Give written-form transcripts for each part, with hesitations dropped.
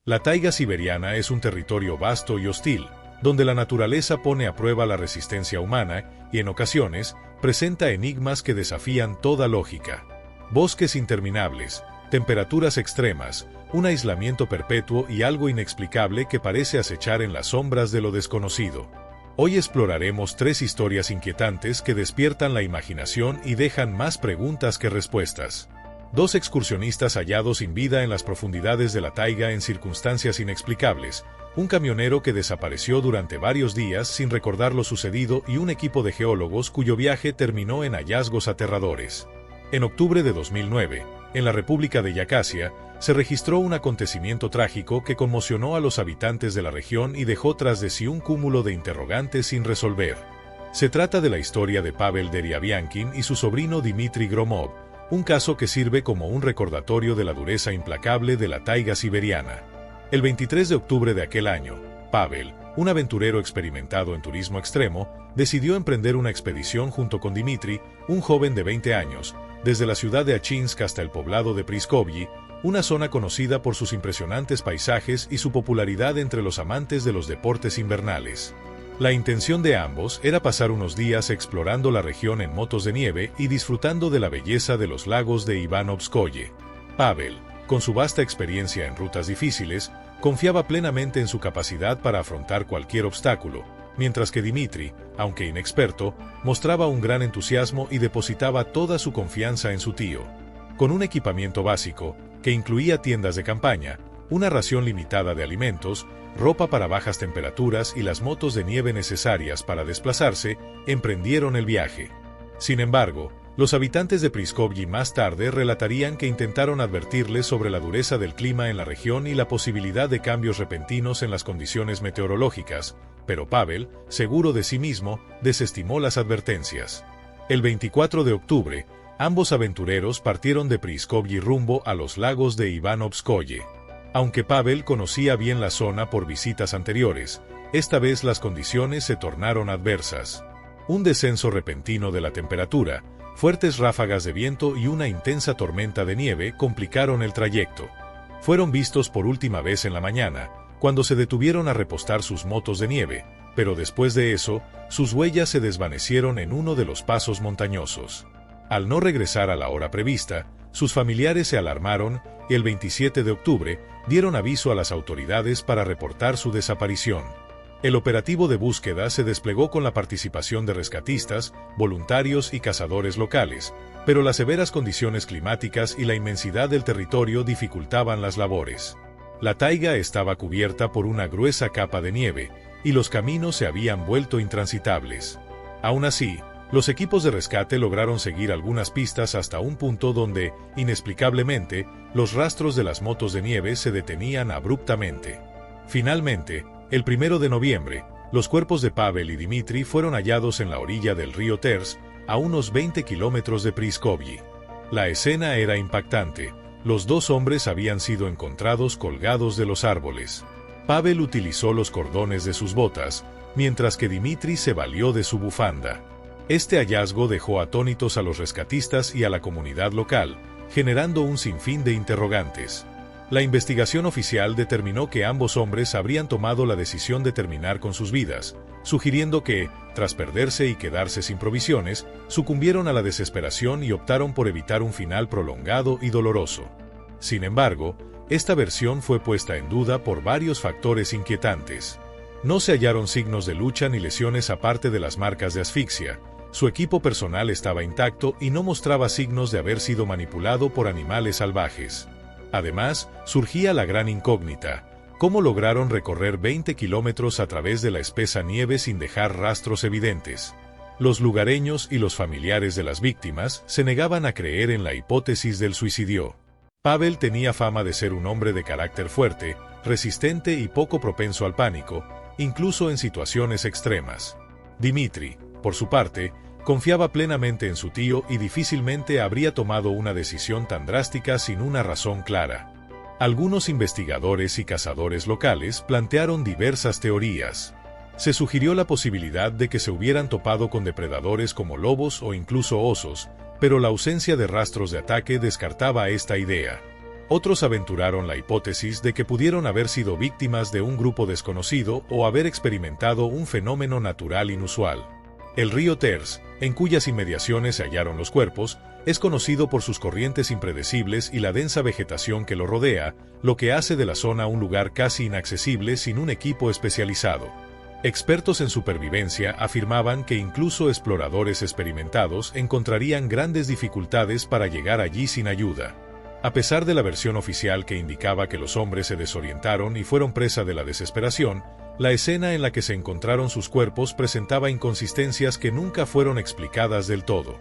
La taiga siberiana es un territorio vasto y hostil, donde la naturaleza pone a prueba la resistencia humana y, en ocasiones, presenta enigmas que desafían toda lógica. Bosques interminables, temperaturas extremas, un aislamiento perpetuo y algo inexplicable que parece acechar en las sombras de lo desconocido. Hoy exploraremos 3 historias inquietantes que despiertan la imaginación y dejan más preguntas que respuestas. 2 excursionistas hallados sin vida en las profundidades de la taiga en circunstancias inexplicables, un camionero que desapareció durante varios días sin recordar lo sucedido y un equipo de geólogos cuyo viaje terminó en hallazgos aterradores. En octubre de 2009, en la República de Yacasia, se registró un acontecimiento trágico que conmocionó a los habitantes de la región y dejó tras de sí un cúmulo de interrogantes sin resolver. Se trata de la historia de Pavel Deryabiankin y su sobrino Dmitry Gromov, un caso que sirve como un recordatorio de la dureza implacable de la taiga siberiana. El 23 de octubre de aquel año, Pavel, un aventurero experimentado en turismo extremo, decidió emprender una expedición junto con Dmitry, un joven de 20 años, desde la ciudad de Achinsk hasta el poblado de Priskovyi, una zona conocida por sus impresionantes paisajes y su popularidad entre los amantes de los deportes invernales. La intención de ambos era pasar unos días explorando la región en motos de nieve y disfrutando de la belleza de los lagos de Ivanovskoye. Pavel, con su vasta experiencia en rutas difíciles, confiaba plenamente en su capacidad para afrontar cualquier obstáculo, mientras que Dmitry, aunque inexperto, mostraba un gran entusiasmo y depositaba toda su confianza en su tío. Con un equipamiento básico, que incluía tiendas de campaña, una ración limitada de alimentos, ropa para bajas temperaturas y las motos de nieve necesarias para desplazarse, emprendieron el viaje. Sin embargo, los habitantes de Priskovyi más tarde relatarían que intentaron advertirles sobre la dureza del clima en la región y la posibilidad de cambios repentinos en las condiciones meteorológicas, pero Pavel, seguro de sí mismo, desestimó las advertencias. El 24 de octubre, ambos aventureros partieron de Priskovyi rumbo a los lagos de Ivanovskoye. Aunque Pavel conocía bien la zona por visitas anteriores, esta vez las condiciones se tornaron adversas. Un descenso repentino de la temperatura, fuertes ráfagas de viento y una intensa tormenta de nieve complicaron el trayecto. Fueron vistos por última vez en la mañana, cuando se detuvieron a repostar sus motos de nieve, pero después de eso, sus huellas se desvanecieron en uno de los pasos montañosos. Al no regresar a la hora prevista, sus familiares se alarmaron y el 27 de octubre dieron aviso a las autoridades para reportar su desaparición. El operativo de búsqueda se desplegó con la participación de rescatistas, voluntarios y cazadores locales, pero las severas condiciones climáticas y la inmensidad del territorio dificultaban las labores. La taiga estaba cubierta por una gruesa capa de nieve, y los caminos se habían vuelto intransitables. Aún así, los equipos de rescate lograron seguir algunas pistas hasta un punto donde, inexplicablemente, los rastros de las motos de nieve se detenían abruptamente. Finalmente, el 1 de noviembre, los cuerpos de Pavel y Dmitry fueron hallados en la orilla del río Ters, a unos 20 kilómetros de Priskovyi. La escena era impactante. Los 2 hombres habían sido encontrados colgados de los árboles. Pavel utilizó los cordones de sus botas, mientras que Dmitry se valió de su bufanda. Este hallazgo dejó atónitos a los rescatistas y a la comunidad local, generando un sinfín de interrogantes. La investigación oficial determinó que ambos hombres habrían tomado la decisión de terminar con sus vidas, sugiriendo que, tras perderse y quedarse sin provisiones, sucumbieron a la desesperación y optaron por evitar un final prolongado y doloroso. Sin embargo, esta versión fue puesta en duda por varios factores inquietantes. No se hallaron signos de lucha ni lesiones aparte de las marcas de asfixia. Su equipo personal estaba intacto y no mostraba signos de haber sido manipulado por animales salvajes. Además, surgía la gran incógnita: ¿cómo lograron recorrer 20 kilómetros a través de la espesa nieve sin dejar rastros evidentes? Los lugareños y los familiares de las víctimas se negaban a creer en la hipótesis del suicidio. Pavel tenía fama de ser un hombre de carácter fuerte, resistente y poco propenso al pánico, incluso en situaciones extremas. Dmitry, por su parte, confiaba plenamente en su tío y difícilmente habría tomado una decisión tan drástica sin una razón clara. Algunos investigadores y cazadores locales plantearon diversas teorías. Se sugirió la posibilidad de que se hubieran topado con depredadores como lobos o incluso osos, pero la ausencia de rastros de ataque descartaba esta idea. Otros aventuraron la hipótesis de que pudieron haber sido víctimas de un grupo desconocido o haber experimentado un fenómeno natural inusual. El río Thers, en cuyas inmediaciones se hallaron los cuerpos, es conocido por sus corrientes impredecibles y la densa vegetación que lo rodea, lo que hace de la zona un lugar casi inaccesible sin un equipo especializado. Expertos en supervivencia afirmaban que incluso exploradores experimentados encontrarían grandes dificultades para llegar allí sin ayuda. A pesar de la versión oficial que indicaba que los hombres se desorientaron y fueron presa de la desesperación, la escena en la que se encontraron sus cuerpos presentaba inconsistencias que nunca fueron explicadas del todo.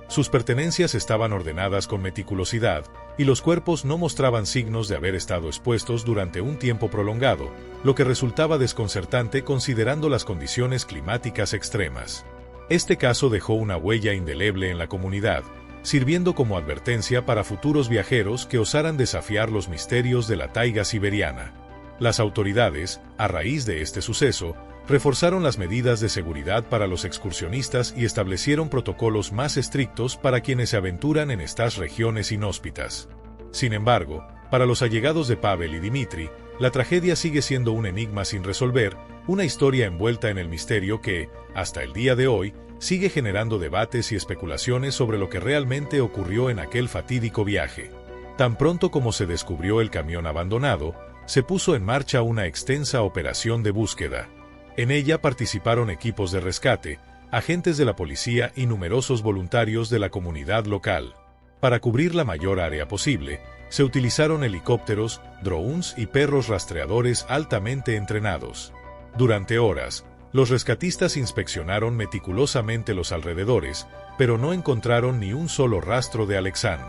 Sus pertenencias estaban ordenadas con meticulosidad, y los cuerpos no mostraban signos de haber estado expuestos durante un tiempo prolongado, lo que resultaba desconcertante considerando las condiciones climáticas extremas. Este caso dejó una huella indeleble en la comunidad, sirviendo como advertencia para futuros viajeros que osaran desafiar los misterios de la taiga siberiana. Las autoridades, a raíz de este suceso, reforzaron las medidas de seguridad para los excursionistas y establecieron protocolos más estrictos para quienes se aventuran en estas regiones inhóspitas. Sin embargo, para los allegados de Pavel y Dmitry, la tragedia sigue siendo un enigma sin resolver, una historia envuelta en el misterio que, hasta el día de hoy, sigue generando debates y especulaciones sobre lo que realmente ocurrió en aquel fatídico viaje. Tan pronto como se descubrió el camión abandonado, se puso en marcha una extensa operación de búsqueda. En ella participaron equipos de rescate, agentes de la policía y numerosos voluntarios de la comunidad local. Para cubrir la mayor área posible, se utilizaron helicópteros, drones y perros rastreadores altamente entrenados. Durante horas, los rescatistas inspeccionaron meticulosamente los alrededores, pero no encontraron ni un solo rastro de Alexandr.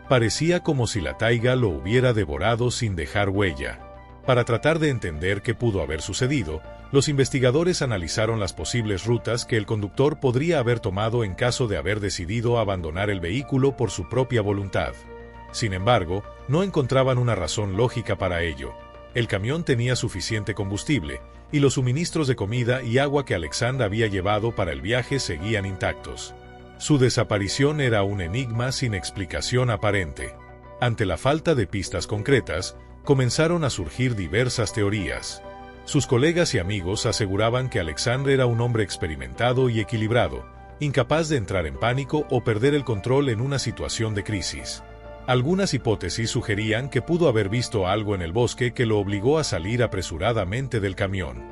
Parecía como si la taiga lo hubiera devorado sin dejar huella. Para tratar de entender qué pudo haber sucedido, los investigadores analizaron las posibles rutas que el conductor podría haber tomado en caso de haber decidido abandonar el vehículo por su propia voluntad. Sin embargo, no encontraban una razón lógica para ello. El camión tenía suficiente combustible, y los suministros de comida y agua que Alexandr había llevado para el viaje seguían intactos. Su desaparición era un enigma sin explicación aparente. Ante la falta de pistas concretas, comenzaron a surgir diversas teorías. Sus colegas y amigos aseguraban que Alexandr era un hombre experimentado y equilibrado, incapaz de entrar en pánico o perder el control en una situación de crisis. Algunas hipótesis sugerían que pudo haber visto algo en el bosque que lo obligó a salir apresuradamente del camión.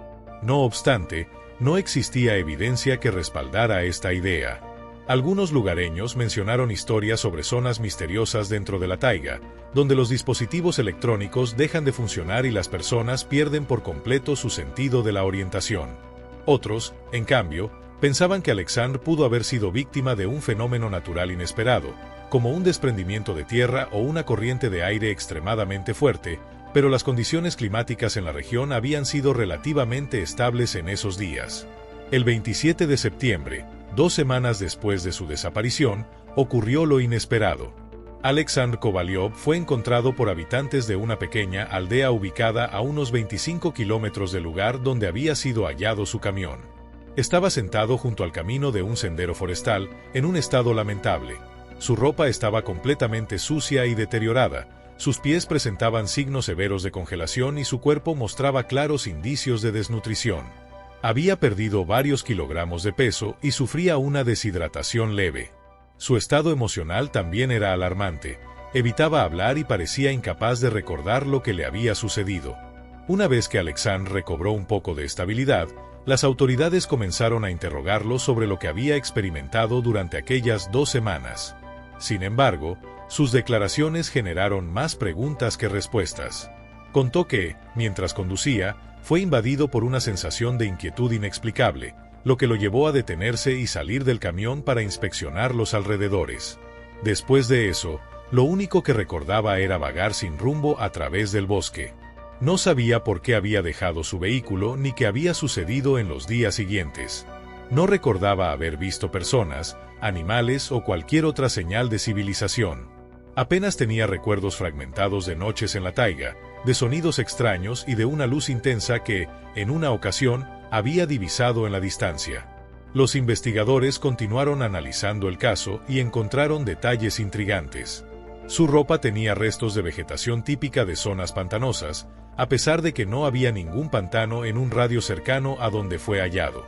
No obstante, no existía evidencia que respaldara esta idea. Algunos lugareños mencionaron historias sobre zonas misteriosas dentro de la taiga, donde los dispositivos electrónicos dejan de funcionar y las personas pierden por completo su sentido de la orientación. Otros, en cambio, pensaban que Alexandr pudo haber sido víctima de un fenómeno natural inesperado, como un desprendimiento de tierra o una corriente de aire extremadamente fuerte, pero las condiciones climáticas en la región habían sido relativamente estables en esos días. El 27 de septiembre, 2 semanas después de su desaparición, ocurrió lo inesperado. Alexandr Kovalyov fue encontrado por habitantes de una pequeña aldea ubicada a unos 25 kilómetros del lugar donde había sido hallado su camión. Estaba sentado junto al camino de un sendero forestal, en un estado lamentable. Su ropa estaba completamente sucia y deteriorada, sus pies presentaban signos severos de congelación y su cuerpo mostraba claros indicios de desnutrición. Había perdido varios kilogramos de peso y sufría una deshidratación leve. Su estado emocional también era alarmante, evitaba hablar y parecía incapaz de recordar lo que le había sucedido. Una vez que Alexandr recobró un poco de estabilidad, las autoridades comenzaron a interrogarlo sobre lo que había experimentado durante aquellas 2 semanas. Sin embargo, sus declaraciones generaron más preguntas que respuestas. Contó que, mientras conducía, fue invadido por una sensación de inquietud inexplicable, lo que lo llevó a detenerse y salir del camión para inspeccionar los alrededores. Después de eso, lo único que recordaba era vagar sin rumbo a través del bosque. No sabía por qué había dejado su vehículo ni qué había sucedido en los días siguientes. No recordaba haber visto personas, animales o cualquier otra señal de civilización. Apenas tenía recuerdos fragmentados de noches en la taiga, de sonidos extraños y de una luz intensa que, en una ocasión, había divisado en la distancia. Los investigadores continuaron analizando el caso y encontraron detalles intrigantes. Su ropa tenía restos de vegetación típica de zonas pantanosas, a pesar de que no había ningún pantano en un radio cercano a donde fue hallado.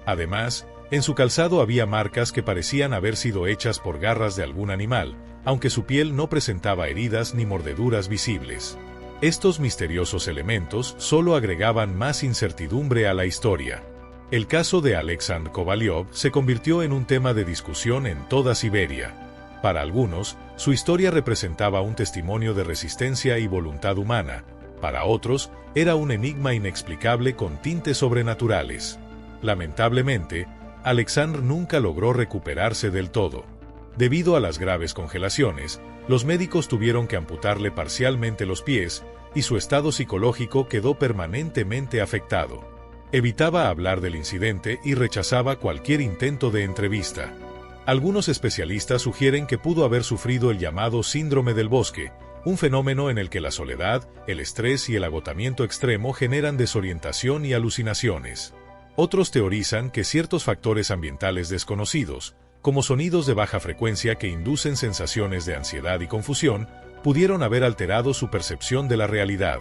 Además, en su calzado había marcas que parecían haber sido hechas por garras de algún animal, aunque su piel no presentaba heridas ni mordeduras visibles. Estos misteriosos elementos solo agregaban más incertidumbre a la historia. El caso de Aleksandr Kovalyov se convirtió en un tema de discusión en toda Siberia. Para algunos, su historia representaba un testimonio de resistencia y voluntad humana. Para otros, era un enigma inexplicable con tintes sobrenaturales. Lamentablemente, Aleksandr nunca logró recuperarse del todo. Debido a las graves congelaciones, los médicos tuvieron que amputarle parcialmente los pies, y su estado psicológico quedó permanentemente afectado. Evitaba hablar del incidente y rechazaba cualquier intento de entrevista. Algunos especialistas sugieren que pudo haber sufrido el llamado síndrome del bosque, un fenómeno en el que la soledad, el estrés y el agotamiento extremo generan desorientación y alucinaciones. Otros teorizan que ciertos factores ambientales desconocidos, como sonidos de baja frecuencia que inducen sensaciones de ansiedad y confusión, pudieron haber alterado su percepción de la realidad.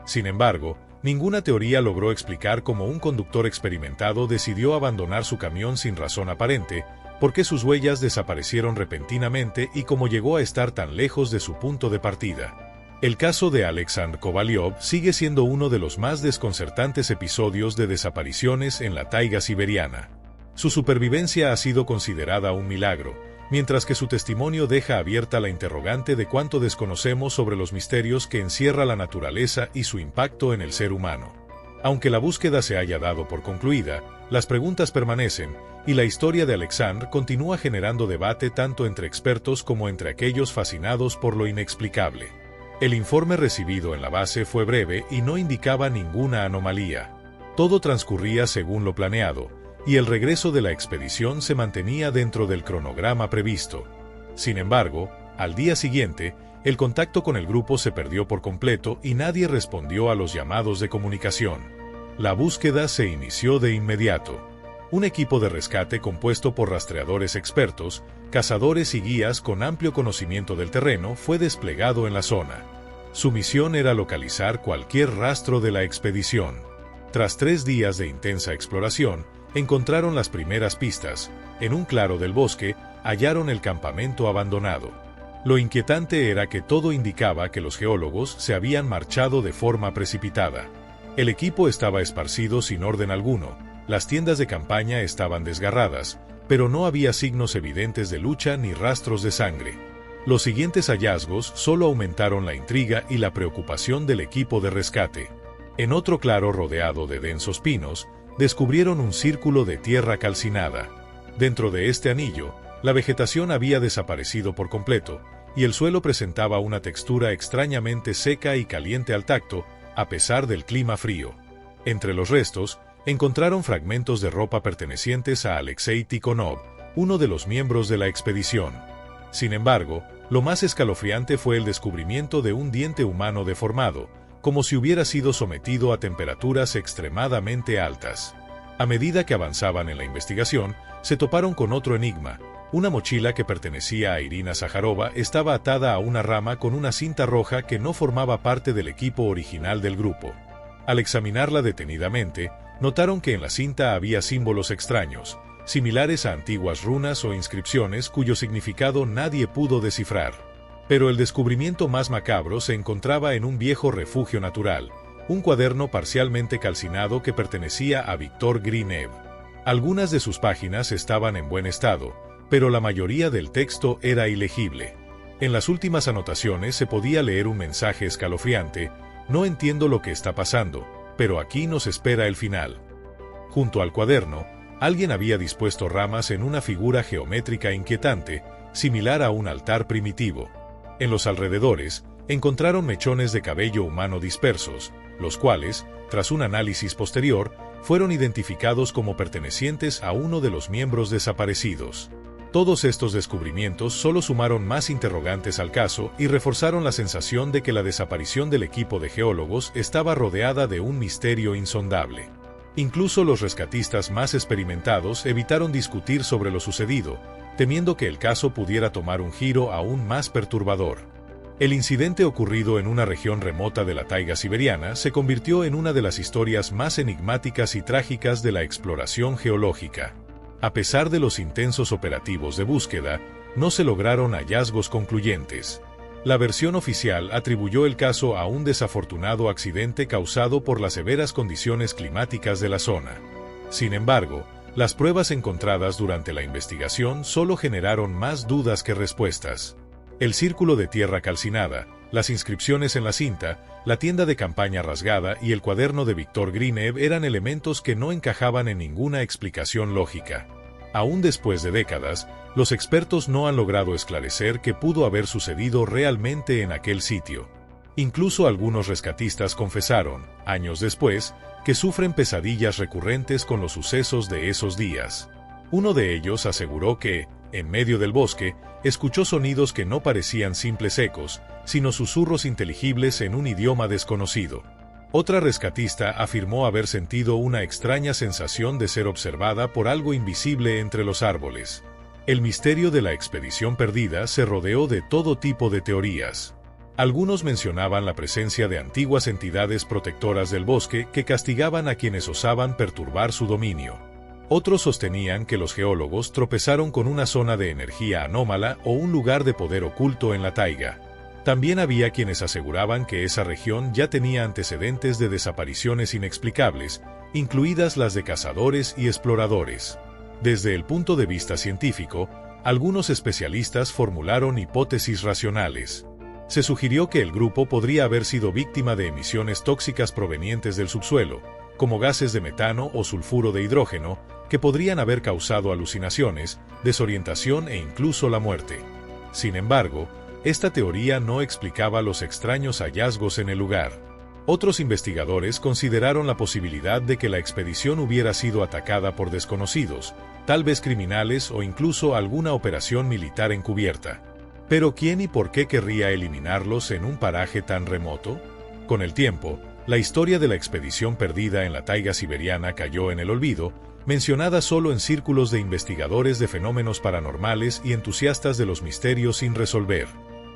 Sin embargo, ninguna teoría logró explicar cómo un conductor experimentado decidió abandonar su camión sin razón aparente, por qué sus huellas desaparecieron repentinamente y cómo llegó a estar tan lejos de su punto de partida. El caso de Aleksandr Kovalyov sigue siendo uno de los más desconcertantes episodios de desapariciones en la taiga siberiana. Su supervivencia ha sido considerada un milagro, mientras que su testimonio deja abierta la interrogante de cuánto desconocemos sobre los misterios que encierra la naturaleza y su impacto en el ser humano. Aunque la búsqueda se haya dado por concluida, las preguntas permanecen, y la historia de Aleksandr continúa generando debate tanto entre expertos como entre aquellos fascinados por lo inexplicable. El informe recibido en la base fue breve y no indicaba ninguna anomalía. Todo transcurría según lo planeado, y el regreso de la expedición se mantenía dentro del cronograma previsto. Sin embargo, al día siguiente, el contacto con el grupo se perdió por completo y nadie respondió a los llamados de comunicación. La búsqueda se inició de inmediato. Un equipo de rescate compuesto por rastreadores expertos, cazadores y guías con amplio conocimiento del terreno fue desplegado en la zona. Su misión era localizar cualquier rastro de la expedición. Tras 3 días de intensa exploración, encontraron las primeras pistas. En un claro del bosque, hallaron el campamento abandonado. Lo inquietante era que todo indicaba que los geólogos se habían marchado de forma precipitada. El equipo estaba esparcido sin orden alguno, las tiendas de campaña estaban desgarradas, pero no había signos evidentes de lucha ni rastros de sangre. Los siguientes hallazgos solo aumentaron la intriga y la preocupación del equipo de rescate. En otro claro rodeado de densos pinos, descubrieron un círculo de tierra calcinada. Dentro de este anillo, la vegetación había desaparecido por completo, y el suelo presentaba una textura extrañamente seca y caliente al tacto, a pesar del clima frío. Entre los restos, encontraron fragmentos de ropa pertenecientes a Alexei Tikhonov, uno de los miembros de la expedición. Sin embargo, lo más escalofriante fue el descubrimiento de un diente humano deformado, como si hubiera sido sometido a temperaturas extremadamente altas. A medida que avanzaban en la investigación, se toparon con otro enigma. Una mochila que pertenecía a Irina Zakharova estaba atada a una rama con una cinta roja que no formaba parte del equipo original del grupo. Al examinarla detenidamente, notaron que en la cinta había símbolos extraños, similares a antiguas runas o inscripciones cuyo significado nadie pudo descifrar. Pero el descubrimiento más macabro se encontraba en un viejo refugio natural, un cuaderno parcialmente calcinado que pertenecía a Viktor Grinev. Algunas de sus páginas estaban en buen estado, pero la mayoría del texto era ilegible. En las últimas anotaciones se podía leer un mensaje escalofriante: "No entiendo lo que está pasando, pero aquí nos espera el final". Junto al cuaderno, alguien había dispuesto ramas en una figura geométrica inquietante, similar a un altar primitivo. En los alrededores, encontraron mechones de cabello humano dispersos, los cuales, tras un análisis posterior, fueron identificados como pertenecientes a uno de los miembros desaparecidos. Todos estos descubrimientos solo sumaron más interrogantes al caso y reforzaron la sensación de que la desaparición del equipo de geólogos estaba rodeada de un misterio insondable. Incluso los rescatistas más experimentados evitaron discutir sobre lo sucedido, temiendo que el caso pudiera tomar un giro aún más perturbador. El incidente ocurrido en una región remota de la taiga siberiana se convirtió en una de las historias más enigmáticas y trágicas de la exploración geológica. A pesar de los intensos operativos de búsqueda, no se lograron hallazgos concluyentes. La versión oficial atribuyó el caso a un desafortunado accidente causado por las severas condiciones climáticas de la zona. Sin embargo, las pruebas encontradas durante la investigación solo generaron más dudas que respuestas. El círculo de tierra calcinada, las inscripciones en la cinta, la tienda de campaña rasgada y el cuaderno de Viktor Grinev eran elementos que no encajaban en ninguna explicación lógica. Aún después de décadas, los expertos no han logrado esclarecer qué pudo haber sucedido realmente en aquel sitio. Incluso algunos rescatistas confesaron, años después, que sufren pesadillas recurrentes con los sucesos de esos días. Uno de ellos aseguró que, en medio del bosque, escuchó sonidos que no parecían simples ecos, sino susurros inteligibles en un idioma desconocido. Otra rescatista afirmó haber sentido una extraña sensación de ser observada por algo invisible entre los árboles. El misterio de la expedición perdida se rodeó de todo tipo de teorías. Algunos mencionaban la presencia de antiguas entidades protectoras del bosque que castigaban a quienes osaban perturbar su dominio. Otros sostenían que los geólogos tropezaron con una zona de energía anómala o un lugar de poder oculto en la taiga. También había quienes aseguraban que esa región ya tenía antecedentes de desapariciones inexplicables, incluidas las de cazadores y exploradores. Desde el punto de vista científico, algunos especialistas formularon hipótesis racionales. Se sugirió que el grupo podría haber sido víctima de emisiones tóxicas provenientes del subsuelo, como gases de metano o sulfuro de hidrógeno, que podrían haber causado alucinaciones, desorientación e incluso la muerte. Sin embargo, esta teoría no explicaba los extraños hallazgos en el lugar. Otros investigadores consideraron la posibilidad de que la expedición hubiera sido atacada por desconocidos, tal vez criminales o incluso alguna operación militar encubierta. Pero ¿quién y por qué querría eliminarlos en un paraje tan remoto? Con el tiempo, la historia de la expedición perdida en la taiga siberiana cayó en el olvido, mencionada solo en círculos de investigadores de fenómenos paranormales y entusiastas de los misterios sin resolver.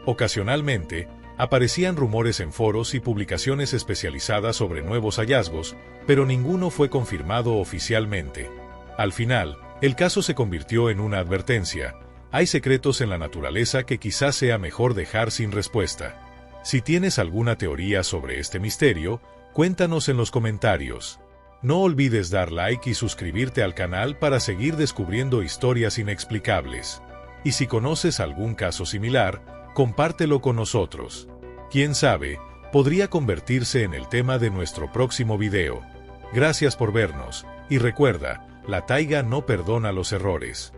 Ocasionalmente, aparecían rumores en foros y publicaciones especializadas sobre nuevos hallazgos, pero ninguno fue confirmado oficialmente. Al final, el caso se convirtió en una advertencia: hay secretos en la naturaleza que quizás sea mejor dejar sin respuesta. Si tienes alguna teoría sobre este misterio, cuéntanos en los comentarios. No olvides dar like y suscribirte al canal para seguir descubriendo historias inexplicables. Y si conoces algún caso similar, compártelo con nosotros. Quién sabe, podría convertirse en el tema de nuestro próximo video. Gracias por vernos, y recuerda, la taiga no perdona los errores.